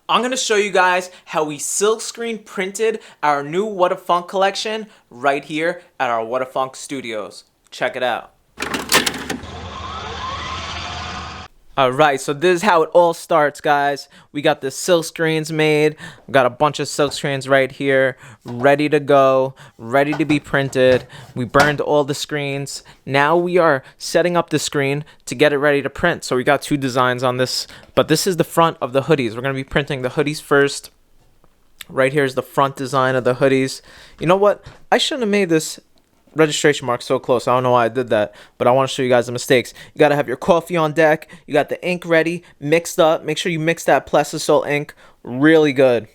I'm going to show you guys how we silkscreen printed our new WHADAFUNK collection right here at our WHADAFUNK studios. Check it out. Alright, so this is how it all starts, guys. We got the silk screens made. We got a bunch of silk screens right here, ready to go, ready to be printed. We burned all the screens. Now we are setting up the screen to get it ready to print. So we got two designs on this, but this is the front of the hoodies. We're going to be printing the hoodies first. Right here is the front design of the hoodies. You know what? I shouldn't have made this registration mark so close. I don't know why I did that, but I want to show you guys the mistakes. You got to have your coffee on deck. You got the ink ready, mixed up. Make sure you mix that Plastisol ink really good.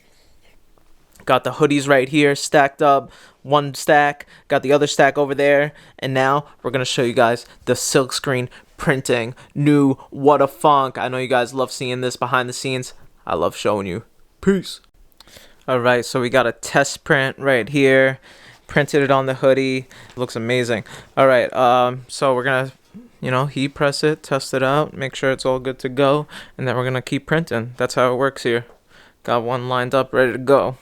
Got the hoodies right here stacked up, one stack. Got the other stack over there. And now we're going to show you guys the silkscreen printing new WHADAFUNK. I know you guys love seeing this behind the scenes. I love showing you. Peace. Alright, so we got a test print right here. Printed it on the hoodie. Looks amazing. Alright, so we're gonna, heat press it, test it out, make sure it's all good to go, and then we're gonna keep printing. That's how it works here. Got one lined up, ready to go.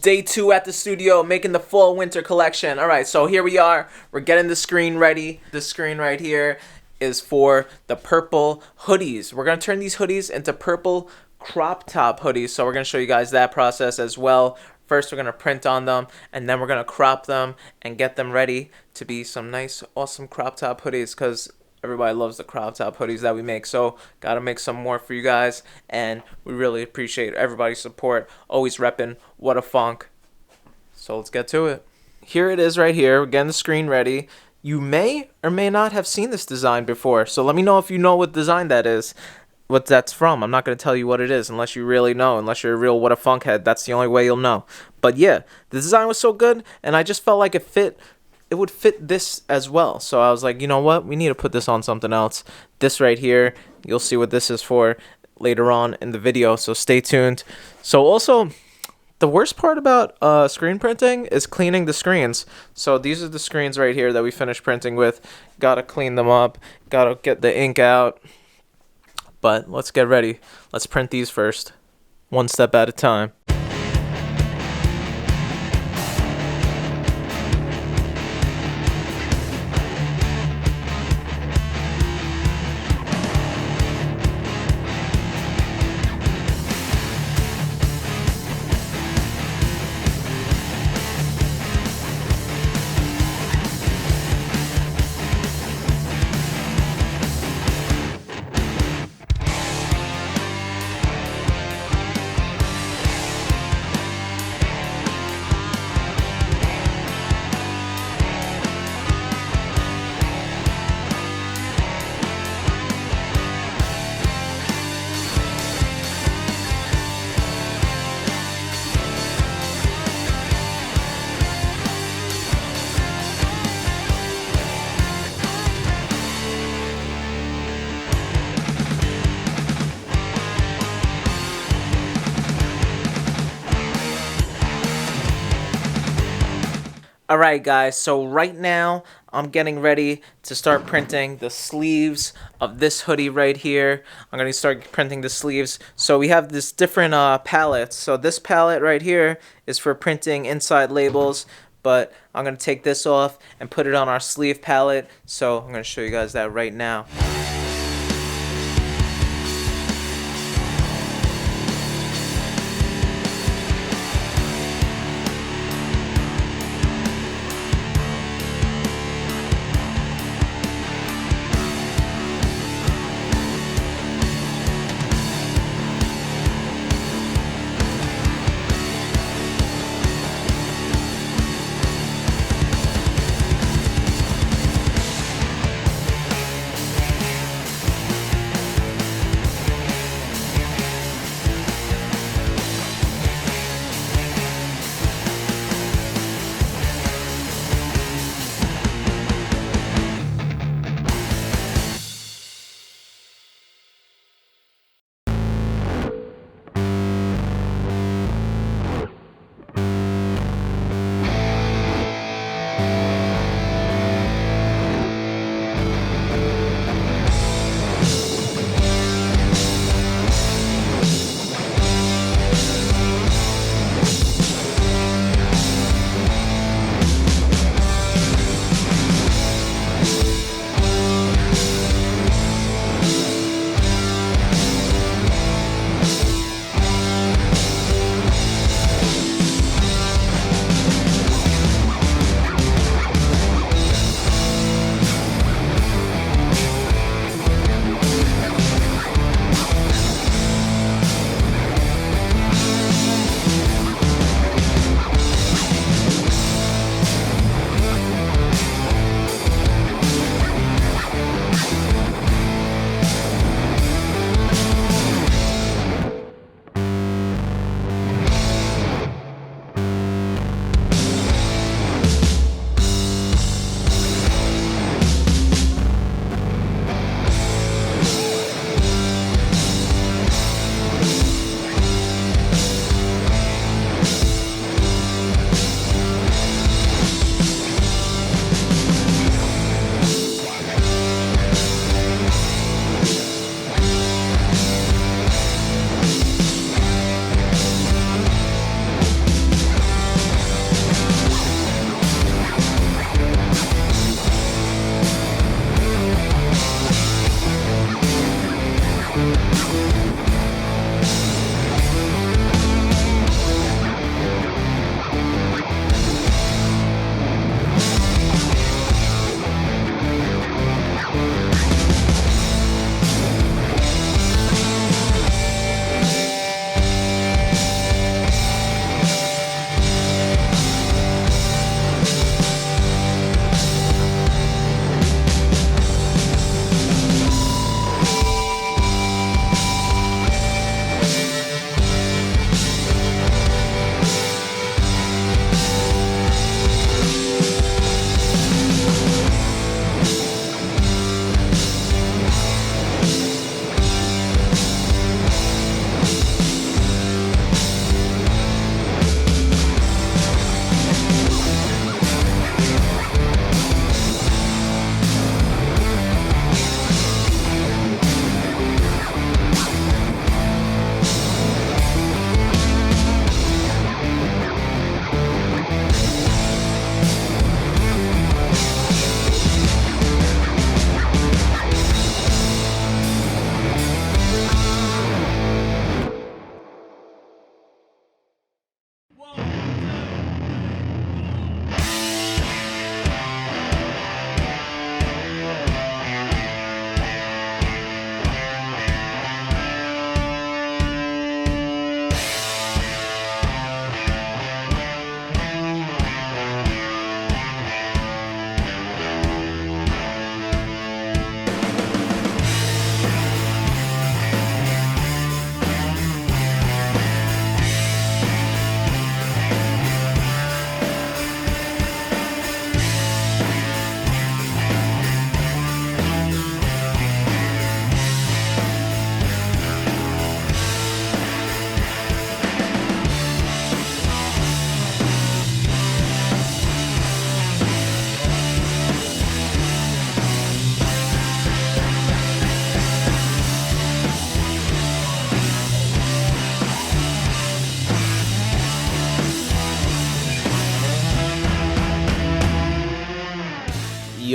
Day 2 at the studio, making the fall winter collection. Alright, so here we are. We're getting the screen ready. The screen right here is for the purple hoodies. We're going to turn these hoodies into purple crop top hoodies. So we're going to show you guys that process as well. First, we're going to print on them, and then we're going to crop them and get them ready to be some nice, awesome crop top hoodies, because everybody loves the crop top hoodies that we make. So gotta make some more for you guys, and we really appreciate everybody's support. Always repping WHADAFUNK. So let's get to it. Here it is right here. We're getting the screen ready. You may or may not have seen this design before, so let me know if you know what design that is. what that's from. I'm not going to tell you what it is unless you really know, unless you're a real WHADAFUNK head. That's the only way you'll know. But yeah, the design was so good, and I just felt like it would fit this as well. So I was like, you know what? We need to put this on something else. This right here, you'll see what this is for later on in the video, so stay tuned. So also, the worst part about screen printing is cleaning the screens. So these are the screens right here that we finished printing with. Gotta clean them up, gotta get the ink out. But let's get ready. Let's print these first, one step at a time. Alright guys, so right now I'm getting ready to start printing the sleeves of this hoodie right here. I'm going to start printing the sleeves. So we have this different palettes. So this palette right here is for printing inside labels, but I'm going to take this off and put it on our sleeve palette. So I'm going to show you guys that right now.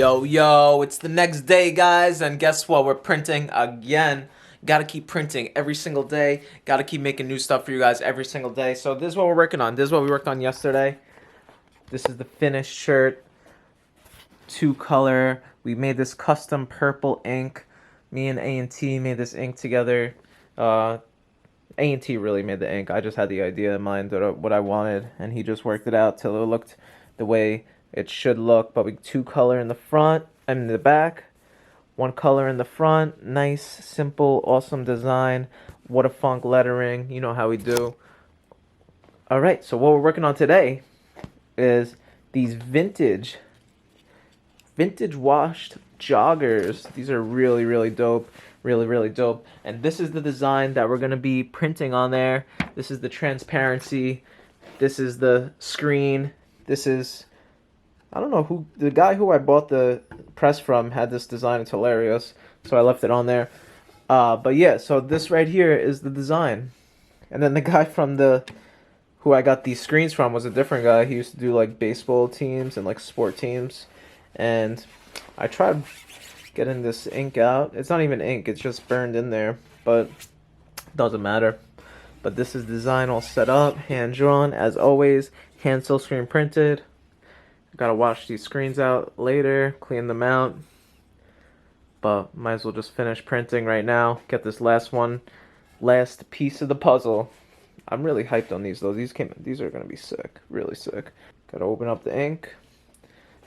Yo, it's the next day, guys, and guess what? We're printing again. Gotta keep printing every single day. Gotta keep making new stuff for you guys every single day. So this is what we're working on. This is what we worked on yesterday. This is the finished shirt. 2-color. We made this custom purple ink. Me and A&T made this ink together. A&T really made the ink. I just had the idea in mind of what I wanted, and he just worked it out till it looked the way it should look. But we 2-color in the front and in the back, 1 color in the front. Nice, simple, awesome design. WHADAFUNK lettering. You know how we do. All right, so what we're working on today is these vintage washed joggers. These are really dope. Really dope. And this is the design that we're going to be printing on there. This is the transparency. This is the screen. This is, I don't know who, the guy who I bought the press from had this design. It's hilarious. So I left it on there. But yeah, so this right here is the design. And then the guy from who I got these screens from was a different guy. He used to do like baseball teams and like sport teams. And I tried getting this ink out. It's not even ink, it's just burned in there, but doesn't matter. But this is design all set up, hand drawn as always, hand silk screen printed. Gotta wash these screens out later, clean them out, but might as well just finish printing right now. Get this last piece of the puzzle. I'm really hyped on these though. These are gonna be sick, really sick. Gotta open up the ink,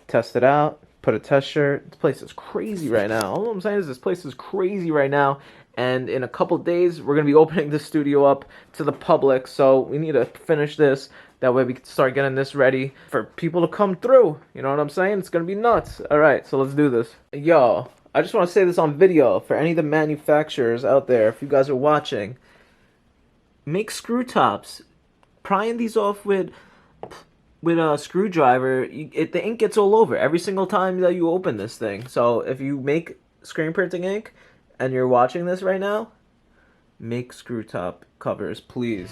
test it out. Put a test shirt. This place is crazy right now. All I'm saying is this place is crazy right now. And in a couple days, we're going to be opening the studio up to the public. So we need to finish this. That way we can start getting this ready for people to come through. You know what I'm saying? It's going to be nuts. All right, so let's do this. Yo, I just want to say this on video for any of the manufacturers out there. If you guys are watching, make screw tops. Prying these off with a screwdriver, the ink gets all over every single time that you open this thing. So if you make screen printing ink and you're watching this right now, make screw top covers, please.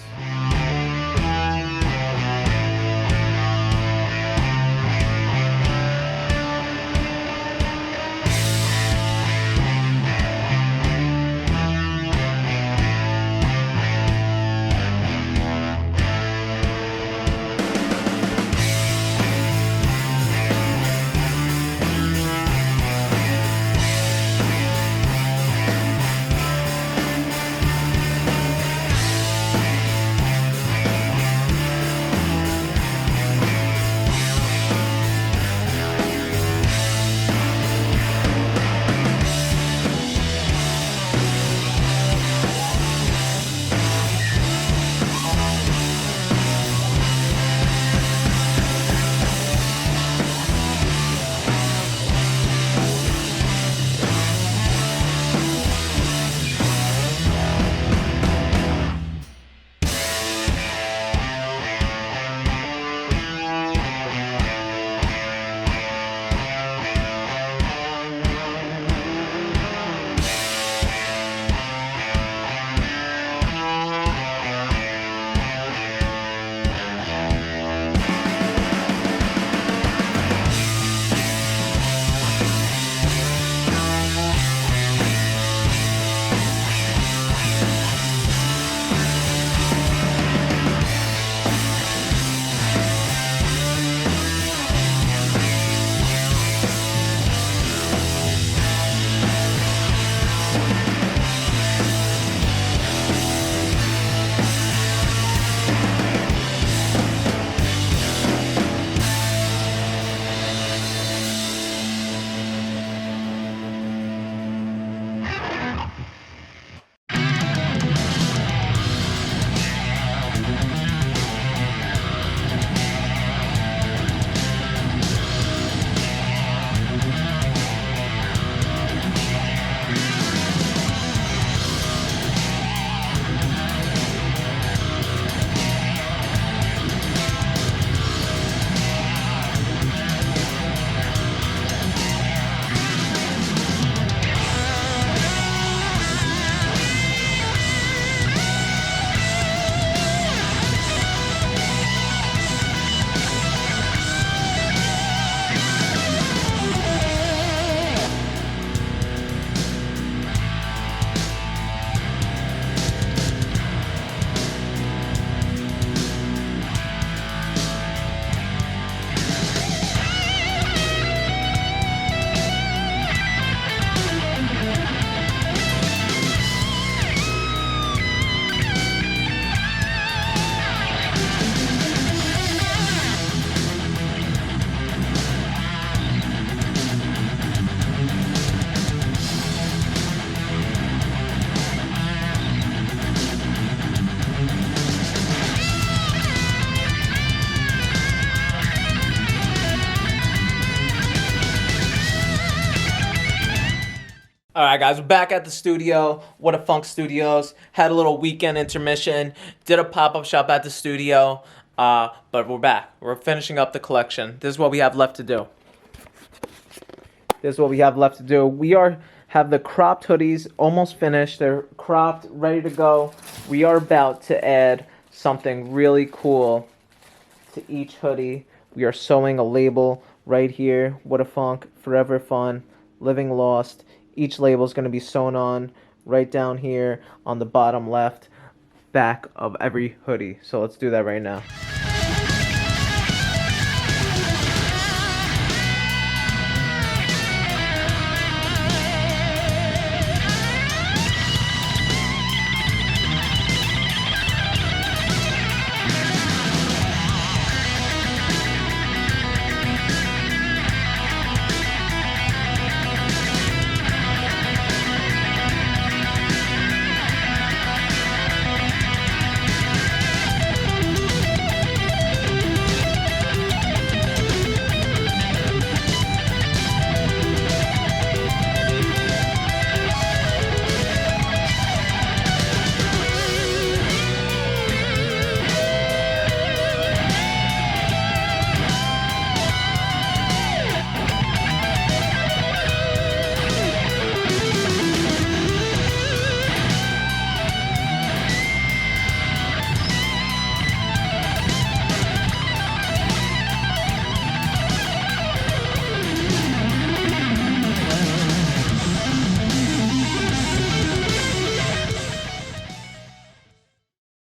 All right, guys, we're back at the studio. What a Funk Studios. Had a little weekend intermission. Did a pop-up shop at the studio. But we're back. We're finishing up the collection. This is what we have left to do. We have the cropped hoodies almost finished. They're cropped, ready to go. We are about to add something really cool to each hoodie. We are sewing a label right here. What a Funk, Forever Fun, Living Lost. Each label is going to be sewn on right down here on the bottom left back of every hoodie. So let's do that right now.